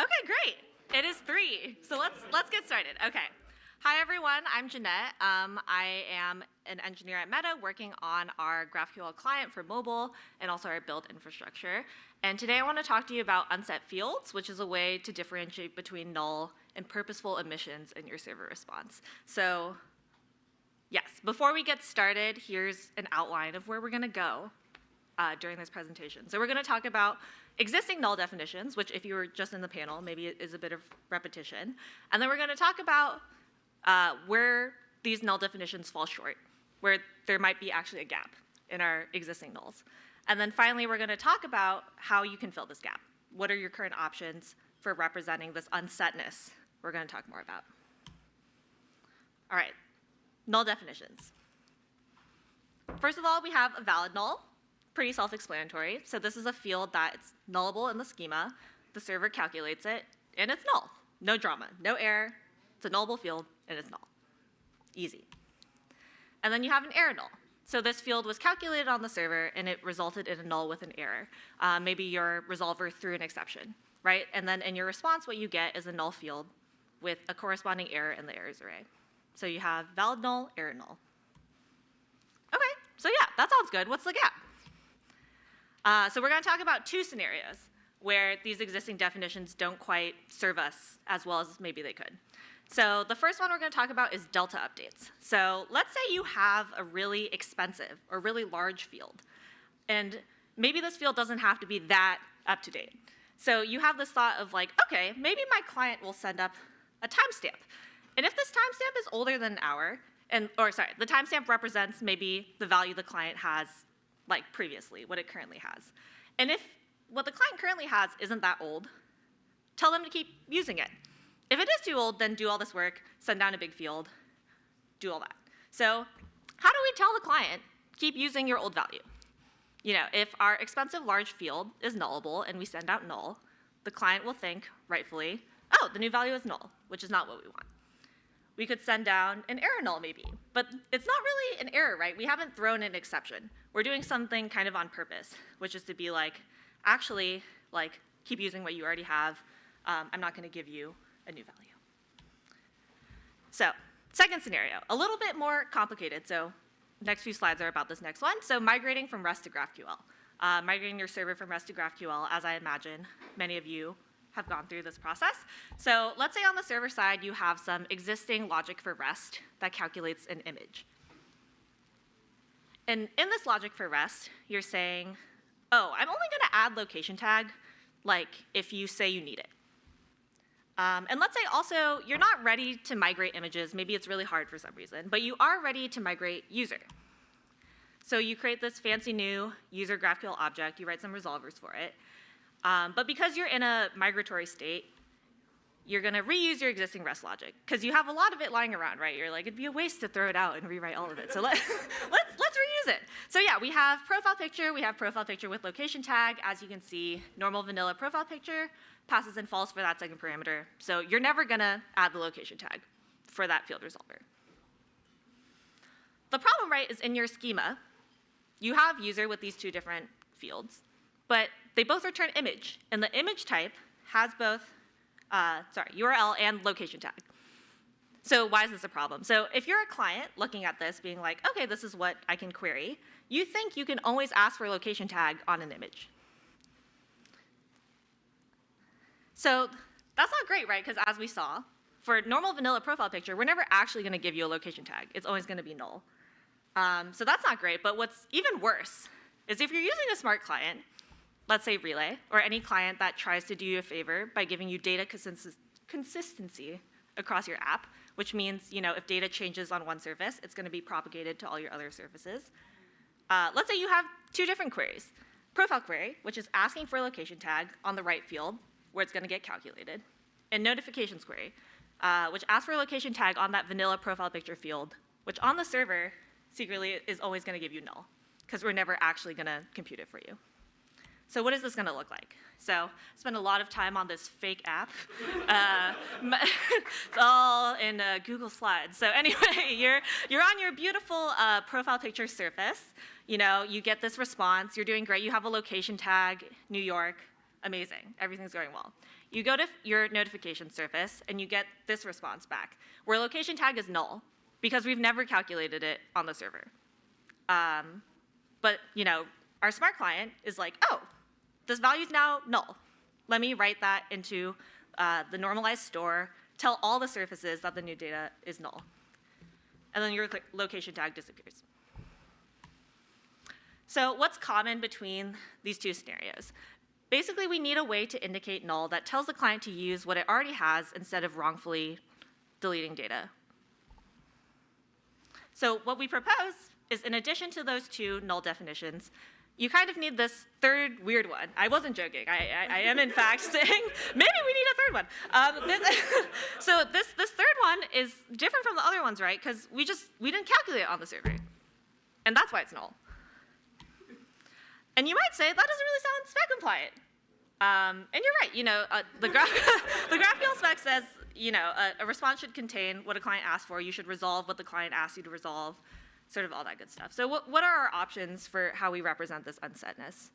Okay, great. It is 3, so let's get started. Okay. Hi everyone, I'm Janette. I am an engineer at Meta working on our GraphQL client for mobile and also our build infrastructure. And today I want to talk to you about unset fields, which is a way to differentiate between null and purposeful omissions in your server response. So yes, before we get started, here's an outline of where we're going to go during this presentation. So we're going to talk about existing null definitions, which if you were just in the panel, maybe it is a bit of repetition. And then we're going to talk about where these null definitions fall short, where there might be actually a gap in our existing nulls. And then finally, we're going to talk about how you can fill this gap. What are your current options for representing this unsetness we're going to talk more about. All right, null definitions. First of all, we have a valid null. Pretty self-explanatory. So this is a field that's nullable in the schema. The server calculates it, and it's null. No drama, no error. It's a nullable field, and it's null. Easy. And then you have an error null. So this field was calculated on the server, and it resulted in a null with an error. Maybe your resolver threw an exception, right? And then in your response, what you get is a null field with a corresponding error in the errors array. So you have valid null, error null. Okay, so yeah, that sounds good. What's the gap? So we're going to talk about 2 scenarios where these existing definitions don't quite serve us as well as maybe they could. So the first one we're going to talk about is delta updates. So let's say you have a really expensive or really large field, and maybe this field doesn't have to be that up to date. So you have this thought of like, okay, maybe my client will send up a timestamp. And if this timestamp is older than an hour, the timestamp represents maybe the value the client has like previously, what it currently has. And if what the client currently has isn't that old, tell them to keep using it. If it is too old, then do all this work, send down a big field, do all that. So how do we tell the client, keep using your old value? You know, if our expensive large field is nullable and we send out null, the client will think, rightfully, oh, the new value is null, which is not what we want. We could send down an error null maybe, but it's not really an error, right? We haven't thrown an exception. We're doing something kind of on purpose, which is to be like, actually, like, keep using what you already have. I'm not going to give you a new value. So, second scenario, a little bit more complicated. So, next few slides are about this next one. So, migrating from REST to GraphQL. Migrating your server from REST to GraphQL, as I imagine many of you have gone through this process. So let's say on the server side you have some existing logic for REST that calculates an image. And in this logic for REST, you're saying, oh, I'm only going to add location tag like if you say you need it. And let's say also you're not ready to migrate images. Maybe it's really hard for some reason, but you are ready to migrate user. So you create this fancy new user GraphQL object. You write some resolvers for it. But because you're in a migratory state, you're going to reuse your existing REST logic, because you have a lot of it lying around, right? You're like, it'd be a waste to throw it out and rewrite all of it. So let's reuse it. So yeah, we have profile picture. We have profile picture with location tag. As you can see, normal vanilla profile picture passes in false for that second parameter. So you're never going to add the location tag for that field resolver. The problem, right, is in your schema, you have user with these 2 different fields, but they both return image, and the image type has both URL and location tag. So why is this a problem? So if you're a client looking at this being like, okay, this is what I can query, you think you can always ask for a location tag on an image. So that's not great, right? Because as we saw, for normal vanilla profile picture, we're never actually going to give you a location tag. It's always going to be null. So that's not great, but what's even worse is if you're using a smart client, let's say Relay, or any client that tries to do you a favor by giving you data consistency across your app, which means, you know, if data changes on one surface, it's going to be propagated to all your other surfaces. Let's say you have 2 different queries. Profile query, which is asking for a location tag on the right field, where it's going to get calculated, and notifications query, which asks for a location tag on that vanilla profile picture field, which on the server secretly is always going to give you null, because we're never actually going to compute it for you. So what is this going to look like? So I spent a lot of time on this fake app. It's all in Google Slides. So anyway, you're on your beautiful profile picture surface. You know, you get this response. You're doing great. You have a location tag, New York. Amazing. Everything's going well. you go to your notification surface, and you get this response back, where location tag is null, because we've never calculated it on the server. But our smart client is like, oh, this value is now null. Let me write that into the normalized store, tell all the surfaces that the new data is null. And then your location tag disappears. So what's common between these two scenarios? Basically, we need a way to indicate null that tells the client to use what it already has instead of wrongfully deleting data. So what we propose is, in addition to those two null definitions, you kind of need this third weird one. I wasn't joking. I am, in fact, saying maybe we need a third one. So this third one is different from the other ones, right? Because we didn't calculate it on the server. And that's why it's null. And you might say, that doesn't really sound spec compliant. And you're right. The GraphQL spec says a response should contain what a client asked for. You should resolve what the client asked you to resolve, sort of all that good stuff. So what are our options for how we represent this unsetness?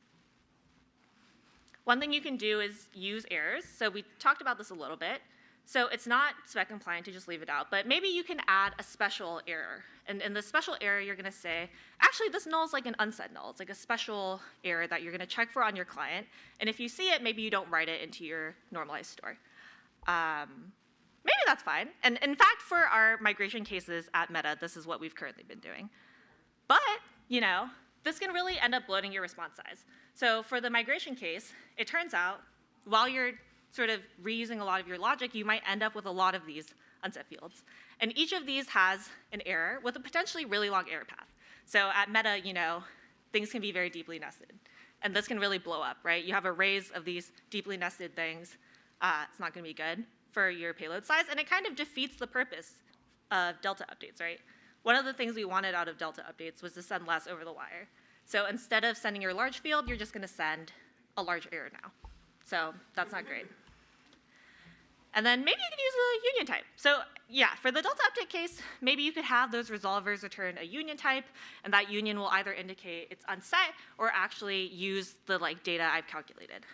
One thing you can do is use errors. So we talked about this a little bit. So it's not spec compliant to just leave it out, but maybe you can add a special error. And in the special error, you're going to say, actually, this null is like an unset null. It's like a special error that you're going to check for on your client. And if you see it, maybe you don't write it into your normalized store. Maybe that's fine. And in fact, for our migration cases at Meta, this is what we've currently been doing. But, this can really end up bloating your response size. So for the migration case, it turns out, while you're sort of reusing a lot of your logic, you might end up with a lot of these unset fields. And each of these has an error with a potentially really long error path. So at Meta, things can be very deeply nested. And this can really blow up, right? You have arrays of these deeply nested things. It's not going to be good for your payload size, and it kind of defeats the purpose of Delta updates, right? One of the things we wanted out of Delta updates was to send less over the wire. So instead of sending your large field, you're just going to send a large error now. So that's not great. And then maybe you could use a union type. So yeah, for the Delta update case, maybe you could have those resolvers return a union type, and that union will either indicate it's unset or actually use the data I've calculated.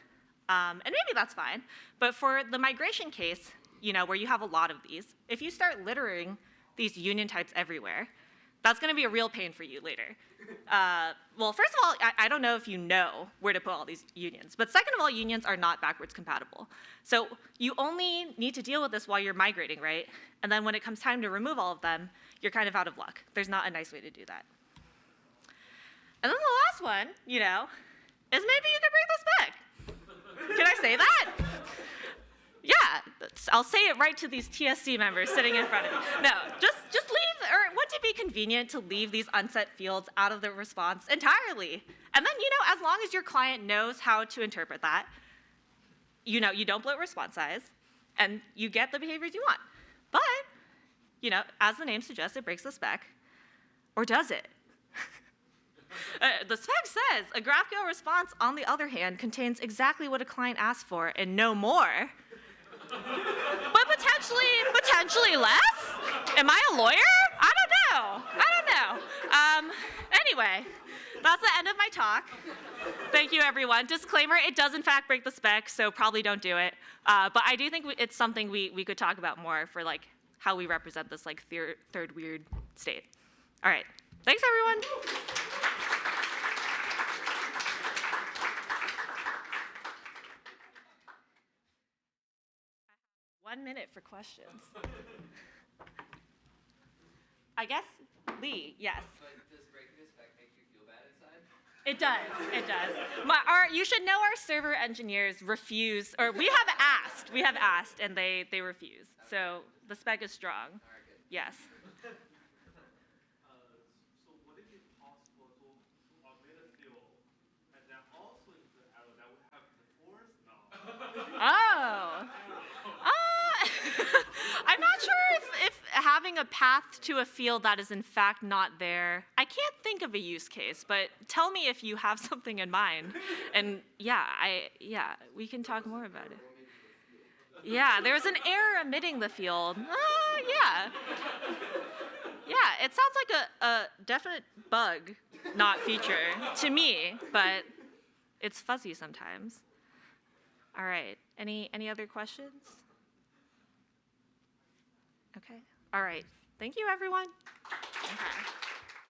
And maybe that's fine. But for the migration case, where you have a lot of these, if you start littering these union types everywhere, that's going to be a real pain for you later. Well, first of all, I don't know if you know where to put all these unions. But second of all, unions are not backwards compatible. So you only need to deal with this while you're migrating, right? And then when it comes time to remove all of them, you're kind of out of luck. There's not a nice way to do that. And then the last one, is maybe you could bring this back. Can I say that? Yeah, I'll say it right to these TSC members sitting in front of me. No, just leave, or wouldn't it be convenient to leave these unset fields out of the response entirely? And then, as long as your client knows how to interpret that, you don't bloat response size, and you get the behaviors you want. But, as the name suggests, it breaks the spec. Or does it? The spec says a GraphQL response, on the other hand, contains exactly what a client asked for and no more. But potentially less? Am I a lawyer? I don't know. Anyway, that's the end of my talk. Thank you, everyone. Disclaimer, it does in fact break the spec, so probably don't do it. But I do think it's something we could talk about more for how we represent this third weird state. All right. Thanks, everyone. 1 minute for questions. I guess, Lee, yes. But does breaking the spec make you feel bad inside? It does. You should know our server engineers refuse, or we have asked, and they refuse. So the spec is strong. All right, good. Yes. So would it be possible to augment a field and then also include arrow that would have the force now? Oh. I'm not sure if having a path to a field that is in fact not there, I can't think of a use case, but tell me if you have something in mind. And yeah, we can talk more about it. Yeah, there's an error emitting the field. Yeah. Yeah, it sounds like a definite bug, not feature to me, but it's fuzzy sometimes. All right. Any other questions? Okay. All right. Thank you, everyone. Okay.